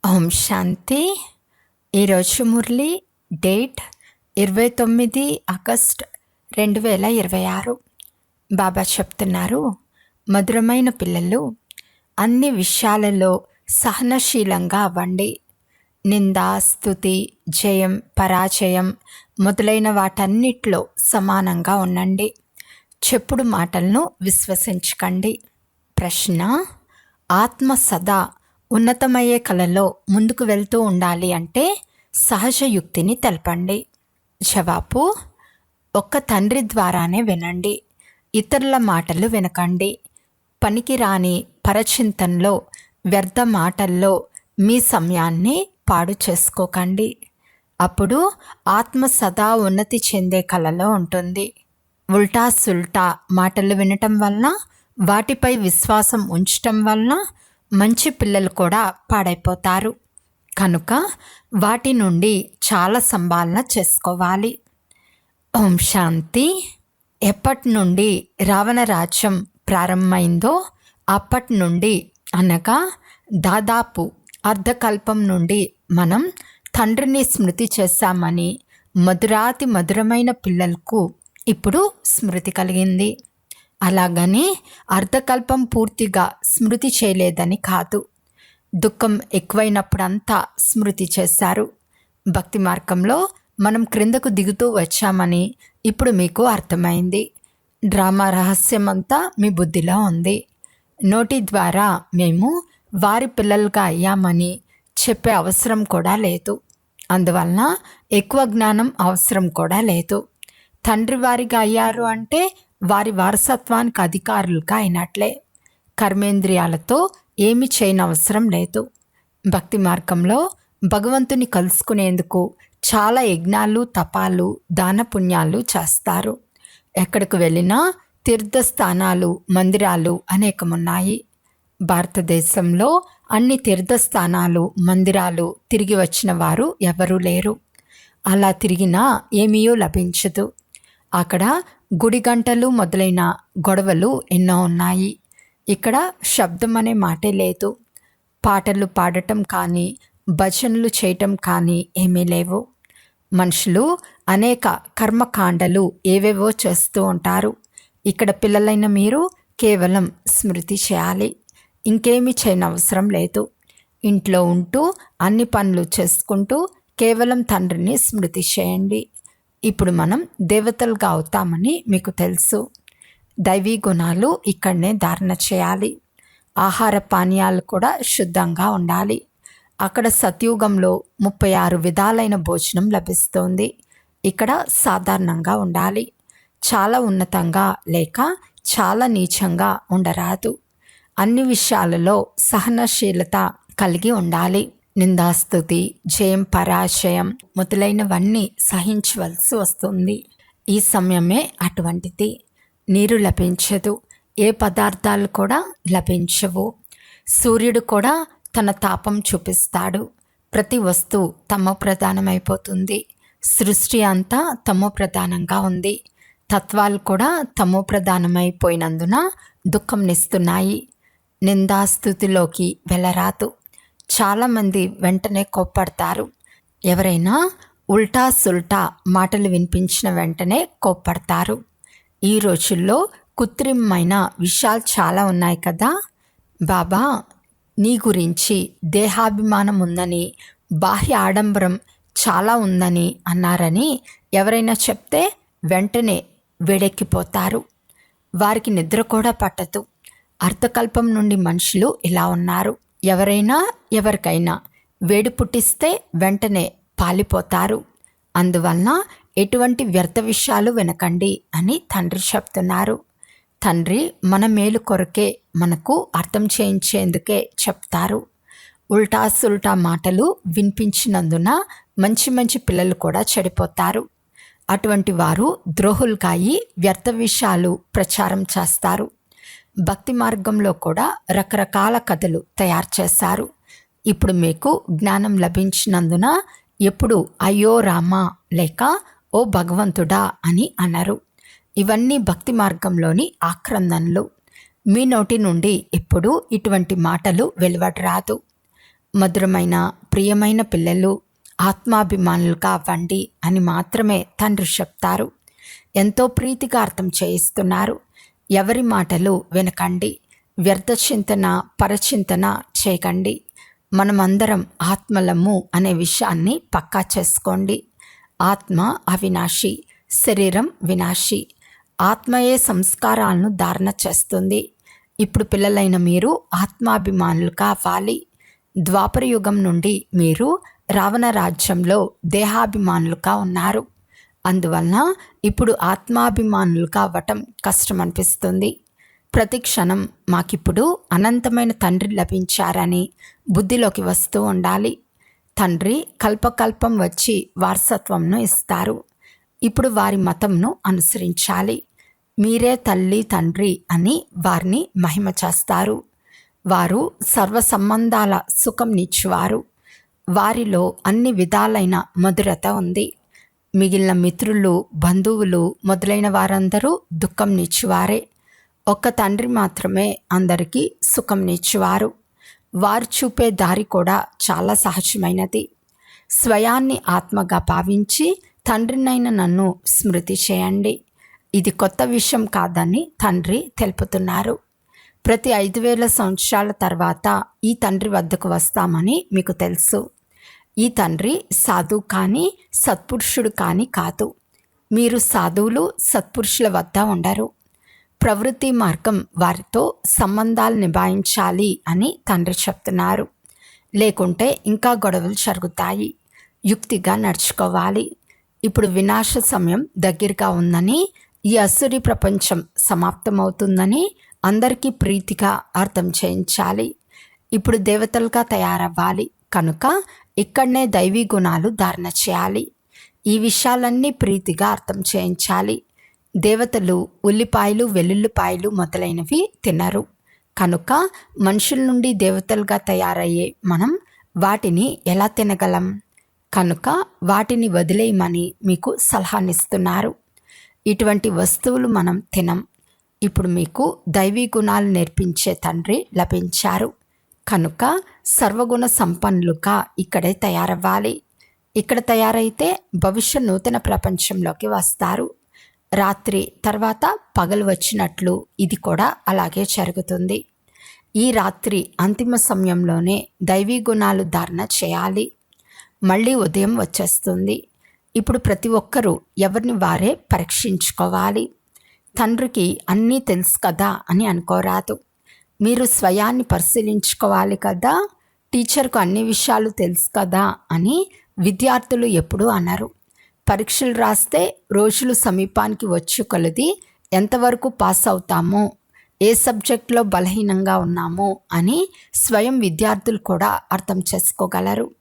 ఓం శాంతి. ఈరోజు Murali date 29 August 2026. బాబా చెప్తున్నారు, మధురమైన పిల్లలు, అన్ని విషయాలలో సహనశీలంగా అవ్వండి. నింద, స్తుతి, జయం, పరాజయం మొదలైన వాటన్నిటిలో సమానంగా ఉండండి. చెప్పుడు మాటలను విశ్వసించకండి. ప్రశ్న: ఆత్మ సదా ఉన్నతమయ్యే కళలో ముందుకు వెళ్తూ ఉండాలి అంటే సహజ యుక్తిని తెలపండి. జవాబు: ఒక్క తండ్రి ద్వారానే వినండి, ఇతరుల మాటలు వినకండి. పనికిరాని పరచింతనలో, వ్యర్థ మాటల్లో మీ సమయాన్ని పాడు చేసుకోకండి. అప్పుడు ఆత్మ సదా ఉన్నతి చెందే కళలో ఉంటుంది. ఉల్టా సుల్టా మాటలు వినటం వలన, వాటిపై విశ్వాసం ఉంచటం వలన మంచి పిల్లలు కూడా పాడైపోతారు. కనుక వాటి నుండి చాలా సంభాలన చేసుకోవాలి. ఓం శాంతి. ఎప్పటి నుండి రావణ రాజ్యం ప్రారంభమైందో అప్పటి నుండి, అనగా దాదాపు అర్ధకల్పం నుండి మనం తండ్రిని స్మృతి చేశామని మధురాతి మధురమైన పిల్లలకు ఇప్పుడు స్మృతి కలిగింది. అలాగని అర్ధకల్పం పూర్తిగా స్మృతి చేయలేదని కాదు. దుఃఖం ఎక్కువైనప్పుడంతా స్మృతి చేశారు. భక్తి మార్గంలో మనం క్రిందకు దిగుతూ వచ్చామని ఇప్పుడు మీకు అర్థమైంది. డ్రామా రహస్యం అంతా మీ బుద్ధిలో ఉంది. నోటి ద్వారా మేము వారి పిల్లలుగా అయ్యామని చెప్పే అవసరం కూడా లేదు. అందువలన ఎక్కువ జ్ఞానం అవసరం కూడా లేదు. తండ్రి వారిగా అయ్యారు అంటే వారి వారసత్వానికి అధికారులుగా అయినట్లే. కర్మేంద్రియాలతో ఏమి చేయనవసరం లేదు. భక్తి మార్గంలో భగవంతుని కలుసుకునేందుకు చాలా యజ్ఞాలు, తపాలు, దాన పుణ్యాలు చేస్తారు. ఎక్కడికి వెళ్ళినా తీర్థస్థానాలు, మందిరాలు అనేకమున్నాయి. భారతదేశంలో అన్ని తీర్థస్థానాలు, మందిరాలు తిరిగి వచ్చిన వారు ఎవరూ లేరు. అలా తిరిగినా ఏమీ లభించదు. అక్కడ గుడి గంటలు మొదలైన గొడవలు ఎన్నో ఉన్నాయి. ఇక్కడ శబ్దం అనే మాటే లేదు. పాటలు పాడటం కానీ, భజనలు చేయటం కానీ ఏమీ లేవు. మనుషులు అనేక కర్మకాండలు ఏవేవో చేస్తూ ఉంటారు. ఇక్కడ పిల్లలైన మీరు కేవలం స్మృతి చేయాలి, ఇంకేమీ చేయనవసరం లేదు. ఇంట్లో ఉంటూ అన్ని పనులు చేసుకుంటూ కేవలం తండ్రిని స్మృతి చేయండి. ఇప్పుడు మనం దేవతలుగా అవుతామని మీకు తెలుసు. దైవీ గుణాలు ఇక్కడనే ధారణ చేయాలి. ఆహార పానీయాలు కూడా శుద్ధంగా ఉండాలి. అక్కడ సత్యుగంలో 36 విధాలైన భోజనం లభిస్తుంది. ఇక్కడ సాధారణంగా ఉండాలి. చాలా ఉన్నతంగా లేక చాలా నీచంగా ఉండరాదు. అన్ని విషయాలలో సహనశీలత కలిగి ఉండాలి. నిందాస్తుతి, జయం, పరాజయం మొదలైనవన్నీ సహించవలసి వస్తుంది. ఈ సమయమే అటువంటిది. నీరు లభించదు, ఏ పదార్థాలు కూడా లభించవు. సూర్యుడు కూడా తన తాపం చూపిస్తాడు. ప్రతి వస్తువు తమో ప్రధానమైపోతుంది. సృష్టి అంతా తమో ప్రధానంగా ఉంది. తత్వాలు కూడా తమో ప్రధానమైపోయినందున దుఃఖంనిస్తున్నాయి. నిందాస్తుతిలోకి వెళ్ళరాదు. చాలామంది వెంటనే కోప్పడతారు. ఎవరైనా ఉల్టా సుల్టా మాటలు వినిపించిన వెంటనే కోప్పడతారు. ఈ రోజుల్లో కృత్రిమమైన విషయాలు చాలా ఉన్నాయి కదా. బాబా నీ గురించి దేహాభిమానం ఉందని, బాహ్య ఆడంబరం చాలా ఉందని అన్నారని ఎవరైనా చెప్తే వెంటనే వేడెక్కిపోతారు. వారికి నిద్ర కూడా పట్టదు. అర్ధకల్పం నుండి మనుషులు ఇలా ఉన్నారు. ఎవరైనా ఎవరికైనా వేడి పుట్టిస్తే వెంటనే పాలిపోతారు. అందువలన ఎటువంటి వ్యర్థ విషయాలు వినకండి అని తండ్రి చెప్తున్నారు. తండ్రి మన మేలు కొరకే మనకు అర్థం చేయించేందుకే చెప్తారు. ఉల్టా సుల్టా మాటలు వినిపించినందున మంచి మంచి పిల్లలు కూడా చెడిపోతారు. అటువంటి వారు ద్రోహులుగాయి వ్యర్థ విషయాలు ప్రచారం చేస్తారు. భక్తి మార్గంలో కూడా రకరకాల కథలు తయారు చేశారు. ఇప్పుడు మీకు జ్ఞానం లభించినందున ఎప్పుడు అయ్యో రామా లేక ఓ భగవంతుడా అని అనరు. ఇవన్నీ భక్తి మార్గంలోని ఆక్రందనలు. మీ నోటి నుండి ఎప్పుడూ ఇటువంటి మాటలు వెలువడరాదు. మధురమైన ప్రియమైన పిల్లలు ఆత్మాభిమానులుగా అవ్వండి అని మాత్రమే తండ్రి చెప్తారు. ఎంతో ప్రీతిగా అర్థం చేయిస్తున్నారు. ఎవరి మాటలు వినకండి, వ్యర్థ చింతన పరచింతన చేయకండి. మనమందరం ఆత్మలము అనే విషయాన్ని పక్కా చేసుకోండి. ఆత్మ అవినాశి, శరీరం వినాశి. ఆత్మయే సంస్కారాలను ధారణ చేస్తుంది. ఇప్పుడు పిల్లలైన మీరు ఆత్మాభిమానులు కావాలి. ద్వాపర యుగం నుండి మీరు రావణ రాజ్యంలో దేహాభిమానులుగా ఉన్నారు. అందువలన ఇప్పుడు ఆత్మాభిమానులుగా అవ్వటం కష్టం అనిపిస్తుంది. ప్రతి క్షణం మాకిప్పుడు అనంతమైన తండ్రి లభించారని బుద్ధిలోకి వస్తూ ఉండాలి. తండ్రి కల్పకల్పం వచ్చి వారసత్వంను ఇస్తారు. ఇప్పుడు వారి మతంను అనుసరించాలి. మీరే తల్లి తండ్రి అని వారిని మహిమ చేస్తారు. వారు సర్వ సంబంధాల సుఖంనిచ్చువారు. వారిలో అన్ని విధాలైన మధురత ఉంది. మిగిలిన మిత్రులు, బంధువులు మొదలైన వారందరూ దుఃఖంనిచ్చువారే. ఒక్క తండ్రి మాత్రమే అందరికీ సుఖంనిచ్చువారు. వారు చూపే దారి కూడా చాలా సహజమైనది. స్వయాన్ని ఆత్మగా భావించి తండ్రినైన నన్ను స్మృతి చేయండి. ఇది కొత్త విషయం కాదని తండ్రి తెలుపుతున్నారు. ప్రతి 5000 సంవత్సరాల తర్వాత ఈ తండ్రి వద్దకు వస్తామని మీకు తెలుసు. ఈ తండ్రి సాధువు కానీ సత్పురుషుడు కానీ కాదు. మీరు సాధువులు సత్పురుషుల వద్ద ఉండరు. ప్రవృత్తి మార్గం వారితో సంబంధాలు నిభాయించాలి అని తండ్రి చెప్తున్నారు. లేకుంటే ఇంకా గొడవలు జరుగుతాయి. యుక్తిగా నడుచుకోవాలి. ఇప్పుడు వినాశ సమయం దగ్గరగా ఉందని, ఈ అసురి ప్రపంచం సమాప్తమవుతుందని అందరికీ ప్రీతిగా అర్థం చేయించాలి. ఇప్పుడు దేవతలుగా తయారవ్వాలి కనుక ఇక్కడనే దైవీ గుణాలు ధారణ చేయాలి. ఈ విషయాలన్నీ ప్రీతిగా అర్థం చేయించాలి. దేవతలు ఉల్లిపాయలు, వెల్లుల్లిపాయలు మొదలైనవి తినరు. కనుక మనుషుల నుండి దేవతలుగా తయారయ్యే మనం వాటిని ఎలా తినగలం? కనుక వాటిని వదిలేయమని మీకు సలహానిస్తున్నారు. ఇటువంటి వస్తువులు మనం తినం. ఇప్పుడు మీకు దైవీ గుణాలు నేర్పించే తండ్రి లభించారు. కనుక సర్వగుణ సంపన్నులుగా ఇక్కడే తయారవ్వాలి. ఇక్కడ తయారైతే భవిష్య నూతన ప్రపంచంలోకి వస్తారు. రాత్రి తర్వాత పగలు వచ్చినట్లు ఇది కూడా అలాగే జరుగుతుంది. ఈ రాత్రి అంతిమ సమయంలోనే దైవీ గుణాలు ధారణ చేయాలి. మళ్ళీ ఉదయం వచ్చేస్తుంది. ఇప్పుడు ప్రతి ఒక్కరూ ఎవరిని వారే పరీక్షించుకోవాలి. తండ్రికి అన్నీ తెలుసు కదా అని అనుకోరాదు. మీరు స్వయాన్ని పరిశీలించుకోవాలి కదా. టీచర్కు అన్ని విషయాలు తెలుసు కదా అని విద్యార్థులు ఎప్పుడూ అనరు. పరీక్షలు రాస్తే రోజులు సమీపానికి వచ్చి కొలది ఎంతవరకు పాస్ అవుతామో, ఏ సబ్జెక్ట్లో బలహీనంగా ఉన్నామో అని స్వయం విద్యార్థులు కూడా అర్థం చేసుకోగలరు.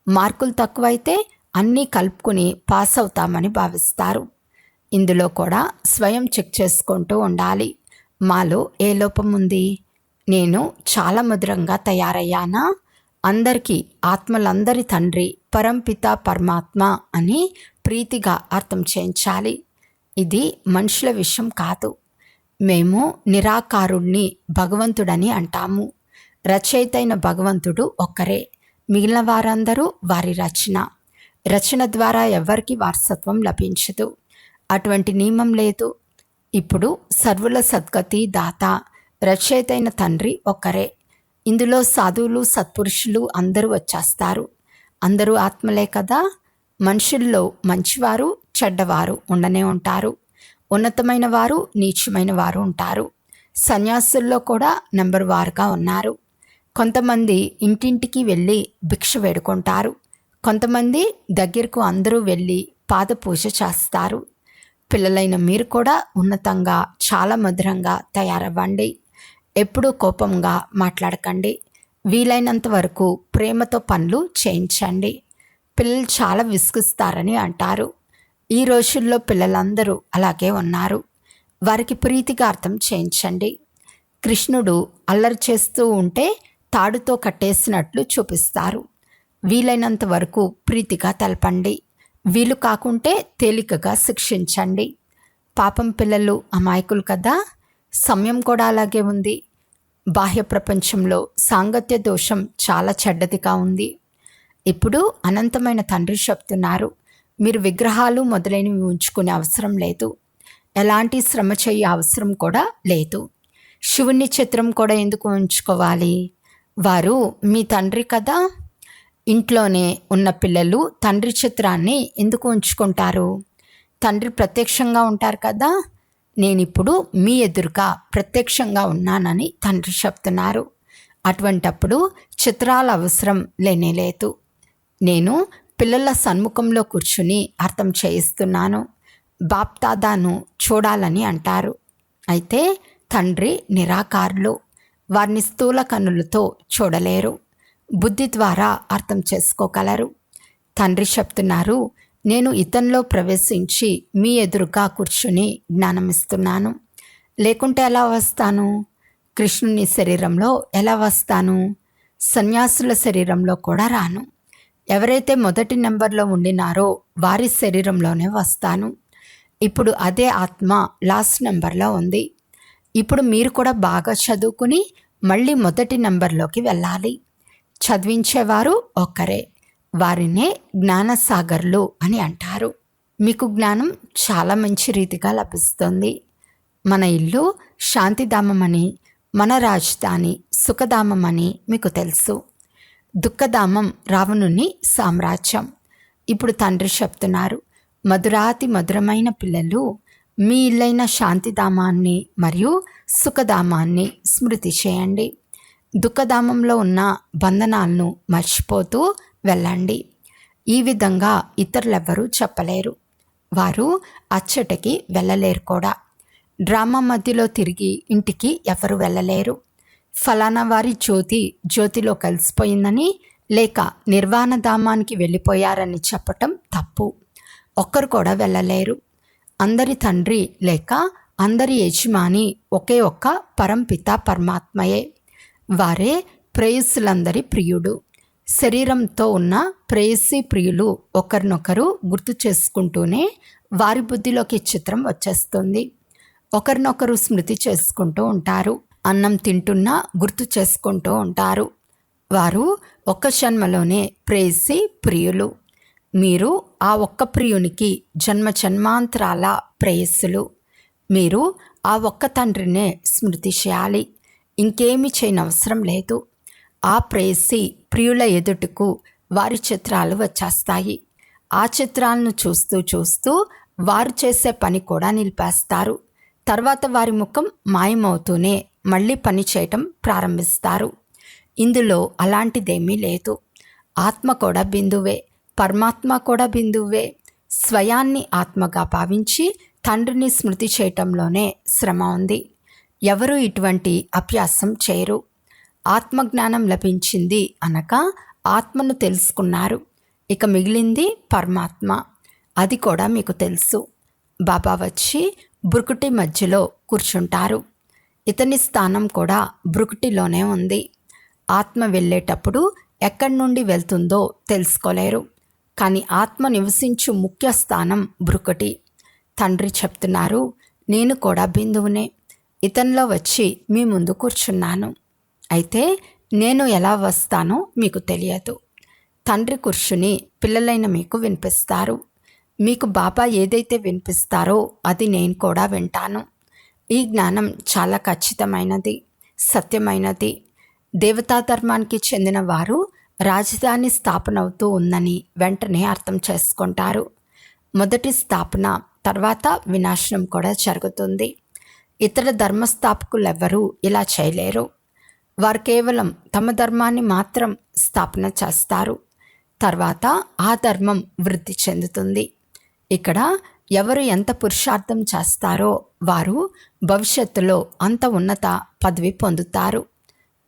మార్కులు తక్కువైతే అన్నీ కలుపుకుని పాస్ అవుతామని భావిస్తారు. ఇందులో కూడా స్వయం చెక్ చేసుకుంటూ ఉండాలి. మాలో ఏ లోపం ఉంది? నేను చాలా మధురంగా తయారయ్యానా? అందరికీ ఆత్మలందరి తండ్రి పరంపిత పరమాత్మ అని ప్రీతిగా అర్థం చేయించాలి. ఇది మనుషుల విషయం కాదు. మేము నిరాకారుణ్ణి భగవంతుడని అంటాము. రచయిత అయిన భగవంతుడు ఒక్కరే. మిగిలిన వారందరూ వారి రచన ద్వారా ఎవరికి వారసత్వం లభించదు. అటువంటి నియమం లేదు. ఇప్పుడు సర్వుల సద్గతి దాత రచయిత అయిన తండ్రి ఒక్కరే. ఇందులో సాధువులు సత్పురుషులు అందరూ వచ్చేస్తారు. అందరూ ఆత్మలే కదా. మనుషుల్లో మంచివారు చెడ్డవారు ఉండనే ఉంటారు. ఉన్నతమైన వారు నీచమైన వారు ఉంటారు. సన్యాసుల్లో కూడా నెంబర్ వారుగా ఉన్నారు. కొంతమంది ఇంటింటికి వెళ్ళి భిక్ష వేడుకుంటారు. కొంతమంది దగ్గరకు అందరూ వెళ్ళి పాద పూజ చేస్తారు. పిల్లలైన మీరు కూడా ఉన్నతంగా చాలా మధురంగా తయారవ్వండి. ఎప్పుడూ కోపంగా మాట్లాడకండి. వీలైనంత వరకు ప్రేమతో పనులు చేయించండి. పిల్లలు చాలా విసుగుస్తారని అంటారు. ఈ రోజుల్లో పిల్లలందరూ అలాగే ఉన్నారు. వారికి ప్రీతిగా అర్థం చేయించండి. కృష్ణుడు అల్లరి చేస్తూ ఉంటే తాడుతో కట్టేసినట్లు చూపిస్తారు. వీలైనంత వరకు ప్రీతిగా తెలపండి. వీలు కాకుంటే తేలికగా శిక్షించండి. పాపం పిల్లలు అమాయకులు కదా. సమయం కూడా అలాగే ఉంది. బాహ్య ప్రపంచంలో సాంగత్య దోషం చాలా చెడ్డదిగా ఉంది. ఇప్పుడు అనంతమైన తండ్రి చెప్తున్నారు, మీరు విగ్రహాలు మొదలైనవి ఉంచుకునే అవసరం లేదు, ఎలాంటి శ్రమ చేయ అవసరం కూడా లేదు. శివుని చిత్రం కూడా ఎందుకు ఉంచుకోవాలి? వారు మీ తండ్రి కదా. ఇంట్లోనే ఉన్న పిల్లలు తండ్రి చిత్రాన్ని ఎందుకు ఉంచుకుంటారు? తండ్రి ప్రత్యక్షంగా ఉంటారు కదా. నేనిప్పుడు మీ ఎదురుగా ప్రత్యక్షంగా ఉన్నానని తండ్రి చెప్తున్నారు. అటువంటప్పుడు చిత్రాల అవసరం లేనేలేదు. నేను పిల్లల సన్ముఖంలో కూర్చుని అర్థం చేయిస్తున్నాను. బాప్దాదాను చూడాలని అంటారు. అయితే తండ్రి నిరాకారులు, వారిని స్థూల కన్నులతో చూడలేరు, బుద్ధి ద్వారా అర్థం చేసుకోగలరు. తండ్రి చెప్తున్నారు, నేను ఇతనిలో ప్రవేశించి మీ ఎదురుగా కూర్చుని జ్ఞానమిస్తున్నాను. లేకుంటే ఎలా వస్తాను? కృష్ణుని శరీరంలో ఎలా వస్తాను? సన్యాసుల శరీరంలో కూడా రాను. ఎవరైతే మొదటి నెంబర్లో ఉండినారో వారి శరీరంలోనే వస్తాను. ఇప్పుడు అదే ఆత్మ లాస్ట్ నెంబర్లో ఉంది. ఇప్పుడు మీరు కూడా బాగా చదువుకుని మళ్ళీ మొదటి నెంబర్లోకి వెళ్ళాలి. చదివించేవారు ఒక్కరే, వారినే జ్ఞానసాగర్లు అని అంటారు. మీకు జ్ఞానం చాలా మంచి రీతిగా లభిస్తుంది. మన ఇల్లు శాంతిధామమని, మన రాజధాని సుఖధామమని మీకు తెలుసు. దుఃఖధామం రావణుని సామ్రాజ్యం. ఇప్పుడు తండ్రి చెప్తున్నారు, మధురాతి మధురమైన పిల్లలు, మీ ఇల్లైన శాంతిధామాన్ని మరియు సుఖధామాన్ని స్మృతి చేయండి. దుఃఖధామంలో ఉన్న బంధనాలను మర్చిపోతూ వెళ్ళండి. ఈ విధంగా ఇతరులెవ్వరూ చెప్పలేరు. వారు అచ్చటికి వెళ్ళలేరు కూడా. డ్రామా మధ్యలో తిరిగి ఇంటికి ఎవరు వెళ్ళలేరు. ఫలానా వారి జ్యోతి జ్యోతిలో కలిసిపోయిందని లేక నిర్వాణ ధామానికి వెళ్ళిపోయారని చెప్పటం తప్పు. ఒక్కరు కూడా వెళ్ళలేరు. అందరి తండ్రి లేక అందరి యజమాని ఒకే ఒక్క పరంపిత పరమాత్మయే. వారే ప్రేయస్సులందరి ప్రియుడు. శరీరంతో ఉన్న ప్రేయసి ప్రియులు ఒకరినొకరు గుర్తు చేసుకుంటూనే వారి బుద్ధిలోకి చిత్రం వచ్చేస్తుంది. ఒకరినొకరు స్మృతి చేసుకుంటూ ఉంటారు. అన్నం తింటున్నా గుర్తు చేసుకుంటూ ఉంటారు. వారు ఒక్క జన్మలోనే ప్రేయసి ప్రియులు. మీరు ఆ ఒక్క ప్రియునికి జన్మ జన్మాంతరాల ప్రేయస్సులు. మీరు ఆ ఒక్క తండ్రినే స్మృతి చేయాలి. ఇంకేమీ చేయనవసరం లేదు. ఆ ప్రేయసి ప్రియుల ఎదుటకు వారి చిత్రాలు వచ్చేస్తాయి. ఆ చిత్రాలను చూస్తూ చూస్తూ వారు చేసే పని కూడా నిలిపేస్తారు. తర్వాత వారి ముఖం మాయమవుతూనే మళ్ళీ పని చేయటం ప్రారంభిస్తారు. ఇందులో అలాంటిదేమీ లేదు. ఆత్మ కూడా బిందువే, పరమాత్మ కూడా బిందువే. స్వయాన్ని ఆత్మగా భావించి తండ్రిని స్మృతి చేయటంలోనే శ్రమ ఉంది. ఎవరు ఇటువంటి అభ్యాసం చేయరు. ఆత్మజ్ఞానం లభించింది అనగా ఆత్మను తెలుసుకున్నారు. ఇక మిగిలింది పరమాత్మ. అది కూడా మీకు తెలుసు. బాబా వచ్చి బ్రుకుటి మధ్యలో కూర్చుంటారు. ఇతని స్థానం కూడా బ్రుకుటిలోనే ఉంది. ఆత్మ వెళ్ళేటప్పుడు ఎక్కడి నుండి వెళ్తుందో తెలుసుకోలేరు. కానీ ఆత్మ నివసించు ముఖ్య స్థానం బ్రుకుటి. తండ్రి చెప్తున్నారు, నేను కూడా బిందువునే. ఇతనిలో వచ్చి మీ ముందు కూర్చున్నాను. అయితే నేను ఎలా వస్తానో మీకు తెలియదు. తండ్రి కూర్చుని పిల్లలైన మీకు వినిపిస్తారు. మీకు బాబా ఏదైతే వినిపిస్తారో అది నేను కూడా వింటాను. ఈ జ్ఞానం చాలా ఖచ్చితమైనది, సత్యమైనది. దేవతా ధర్మానికి చెందిన వారు రాజధాని స్థాపన అవుతూ ఉందని వెంటనే అర్థం చేసుకుంటారు. మొదటి స్థాపన తర్వాత వినాశనం కూడా జరుగుతుంది. ఇతర ధర్మస్థాపకులెవ్వరూ ఇలా చేయలేరు. వారు కేవలం తమ ధర్మాన్ని మాత్రం స్థాపన చేస్తారు. తర్వాత ఆ ధర్మం వృద్ధి చెందుతుంది. ఇక్కడ ఎవరు ఎంత పురుషార్థం చేస్తారో వారు భవిష్యత్తులో అంత ఉన్నత పదవి పొందుతారు.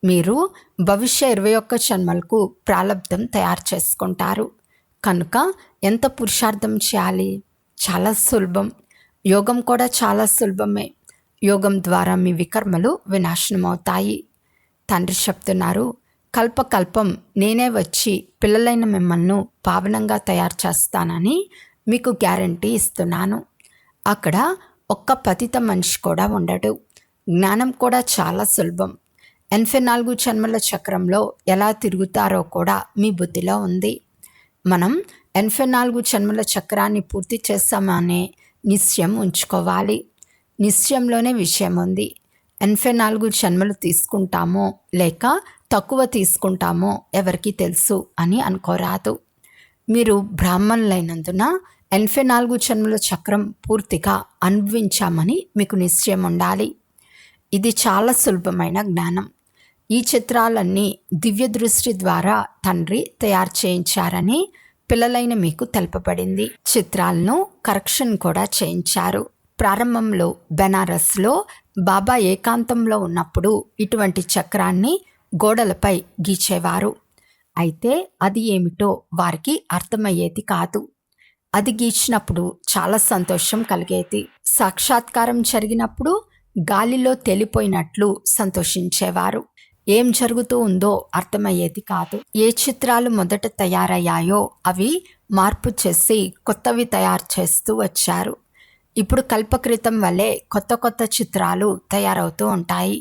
మీరు భవిష్య 21 జన్మలకు ప్రాలబ్ధం తయారు చేసుకుంటారు. కనుక ఎంత పురుషార్థం చేయాలి? చాలా సులభం. యోగం కూడా చాలా సులభమే. యోగం ద్వారా మీ వికర్మలు వినాశనమవుతాయి. తండ్రి చెప్తున్నారు, కల్పకల్పం నేనే వచ్చి పిల్లలైన మిమ్మల్ని పావనంగా తయారు చేస్తానని మీకు గ్యారంటీ ఇస్తున్నాను. అక్కడ ఒక్క పతిత మనిషి కూడా ఉండడు. జ్ఞానం కూడా చాలా సులభం. 84 జన్మల చక్రంలో ఎలా తిరుగుతారో కూడా మీ బుద్ధిలో ఉంది. మనం 84 జన్మల చక్రాన్ని పూర్తి చేస్తామనే నిశ్చయం ఉంచుకోవాలి. నిశ్చయంలోనే విషయం ఉంది. 84 జన్మలు తీసుకుంటామో లేక తక్కువ తీసుకుంటామో ఎవరికి తెలుసు అని అనుకోరాదు. మీరు బ్రాహ్మణులైనందున 84 జన్మల చక్రం పూర్తిగా అనుభవించామని మీకు నిశ్చయం ఉండాలి. ఇది చాలా సులభమైన జ్ఞానం. ఈ చిత్రాలన్నీ దివ్య దృష్టి ద్వారా తండ్రి తయారు చేయించారని పిల్లలైన మీకు తెలుపబడింది. చిత్రాలను కరెక్షన్ కూడా చేయించారు. ప్రారంభంలో బెనారస్లో బాబా ఏకాంతంలో ఉన్నప్పుడు ఇటువంటి చక్రాన్ని గోడలపై గీచేవారు. అయితే అది ఏమిటో వారికి అర్థమయ్యేది కాదు. అది గీచినప్పుడు చాలా సంతోషం కలిగేది. సాక్షాత్కారం జరిగినప్పుడు గాలిలో తేలిపోయినట్లు సంతోషించేవారు. ఏం జరుగుతూ ఉందో అర్థమయ్యేది కాదు. ఏ చిత్రాలు మొదట తయారయ్యాయో అవి మార్పు చేసి కొత్తవి తయారు చేస్తూ వచ్చారు. ఇప్పుడు కల్పకృతం వల్లే కొత్త కొత్త చిత్రాలు తయారవుతూ ఉంటాయి.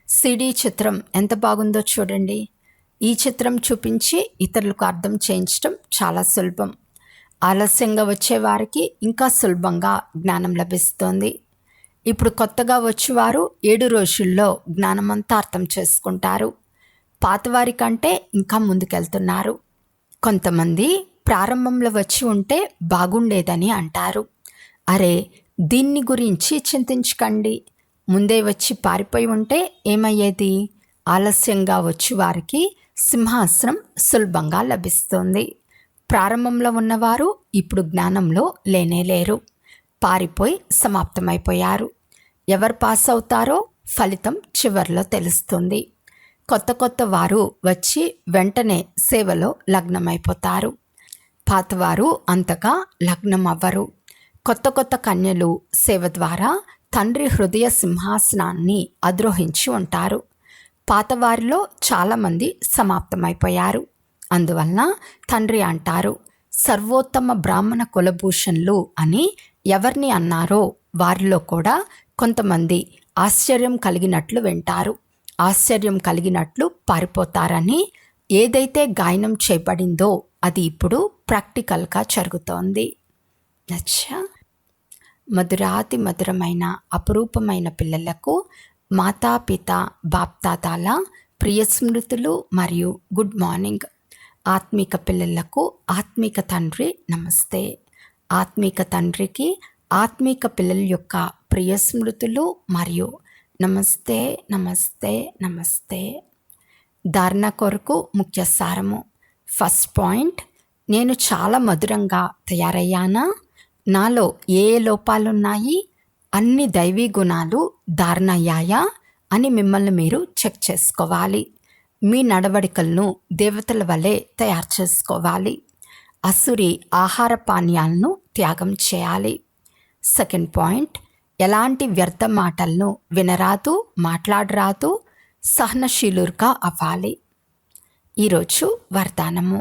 సిడి చిత్రం ఎంత బాగుందో చూడండి. ఈ చిత్రం చూపించి ఇతరులకు అర్థం చేయించడం చాలా సులభం. ఆలస్యంగా వచ్చేవారికి ఇంకా సులభంగా జ్ఞానం లభిస్తుంది. ఇప్పుడు కొత్తగా వచ్చేవారు 7 రోజుల్లో జ్ఞానమంతా అర్థం చేసుకుంటారు. పాతవారి కంటే ఇంకా ముందుకెళ్తున్నారు. కొంతమంది ప్రారంభంలో వచ్చి ఉంటే బాగుండేదని అంటారు. అరే, దీన్ని గురించి చింతించకండి. ముందే వచ్చి పారిపోయి ఉంటే ఏమయ్యేది? ఆలస్యంగా వచ్చి వారికి సింహాసనం సులభంగా లభిస్తుంది. ప్రారంభంలో ఉన్నవారు ఇప్పుడు జ్ఞానంలో లేనేలేరు. పారిపోయి సమాప్తమైపోయారు. ఎవరు పాస్ అవుతారో ఫలితం చివర్లో తెలుస్తుంది. కొత్త కొత్త వారు వచ్చి వెంటనే సేవలో లగ్నమైపోతారు. పాతవారు అంతగా లగ్నం అవ్వరు. కొత్త కొత్త కన్యలు సేవ ద్వారా తండ్రి హృదయ సింహాసనాన్ని అధిరోహించి ఉంటారు. పాతవారిలో చాలామంది సమాప్తమైపోయారు. అందువలన తండ్రి అంటారు, సర్వోత్తమ బ్రాహ్మణ కులభూషణులు అని ఎవరిని అన్నారో వారిలో కూడా కొంతమంది ఆశ్చర్యం కలిగినట్లు వింటారు, ఆశ్చర్యం కలిగినట్లు పారిపోతారని. ఏదైతే గాయనం చేయబడిందో అది ఇప్పుడు ప్రాక్టికల్గా జరుగుతోంది. నచ్చా మధురాతి మధురమైన అపురూపమైన పిల్లలకు మాతాపిత బాప్తాతాల ప్రియ స్మృతులు మరియు గుడ్ మార్నింగ్. ఆత్మిక పిల్లలకు ఆత్మిక తండ్రి నమస్తే. ఆత్మిక తండ్రికి ఆత్మిక పిల్లల యొక్క ప్రియ స్మృతులు మరియు నమస్తే నమస్తే నమస్తే. ధారణ కొరకు ముఖ్య సారము. ఫస్ట్ పాయింట్, నేను చాలా మధురంగా తయారయ్యానా? నాలో ఏ లోపాలున్నాయి? అన్ని దైవీ గుణాలు ధారణ అయ్యాయా అని మిమ్మల్ని మీరు చెక్ చేసుకోవాలి. మీ నడవడికలను దేవతల వలె తయారు చేసుకోవాలి. అసురి ఆహార పానీయాలను త్యాగం చేయాలి. సెకండ్ పాయింట్, ఎలాంటి వ్యర్థ మాటలను వినరాదు, మాట్లాడరాదు, సహనశీలుగా అవ్వాలి. ఈరోజు వరదానము.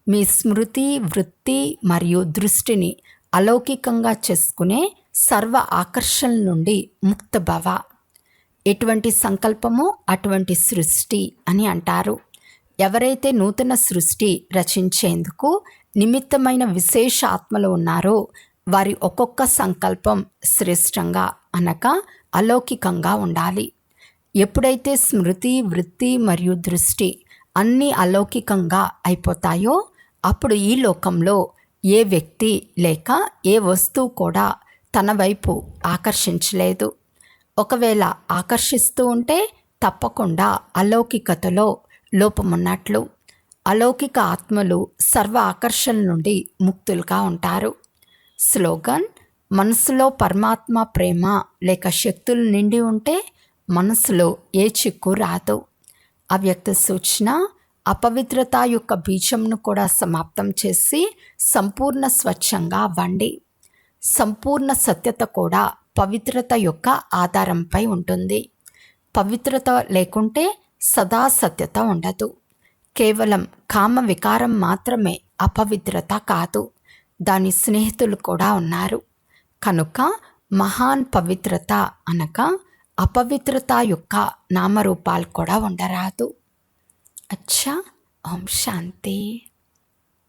మీ స్మృతి, వృత్తి మరియు దృష్టిని అలౌకికంగా చేసుకునే సర్వ ఆకర్షణల నుండి ముక్తభవ. ఎటువంటి సంకల్పమో అటువంటి సృష్టి అని అంటారు. ఎవరైతే నూతన సృష్టి రచించేందుకు నిమిత్తమైన విశేష ఆత్మలు ఉన్నారో వారి ఒక్కొక్క సంకల్పం శ్రేష్టంగా అనగా అలౌకికంగా ఉండాలి. ఎప్పుడైతే స్మృతి, వృత్తి మరియు దృష్టి అన్నీ అలౌకికంగా అయిపోతాయో అప్పుడు ఈ లోకంలో ఏ వ్యక్తి లేక ఏ వస్తువు కూడా తన వైపు ఆకర్షించలేదు. ఒకవేళ ఆకర్షిస్తూ ఉంటే తప్పకుండా అలౌకికతలో లోపమున్నట్లు. అలౌకిక ఆత్మలు సర్వ ఆకర్షణ నుండి ముక్తులుగా ఉంటారు. స్లోగన్: మనసులో పరమాత్మ ప్రేమ లేక శక్తులు నిండి ఉంటే మనసులో ఏ చిక్కు రాదు. అవ్యక్త సూచన: అపవిత్రత యొక్క బీజంను కూడా సమాప్తం చేసి సంపూర్ణ స్వచ్ఛంగా అవ్వండి. సంపూర్ణ సత్యత కూడా పవిత్రత యొక్క ఆధారంపై ఉంటుంది. పవిత్రత లేకుంటే సదా సత్యత ఉండదు. కేవలం కామ వికారం మాత్రమే అపవిత్రత కాదు, దాని స్నేహితులు కూడా ఉన్నారు. కనుక మహాన్ పవిత్రత అనగా అపవిత్రత యొక్క నామరూపాలు కూడా ఉండరాదు. అచ్చా. ఓం శాంతి.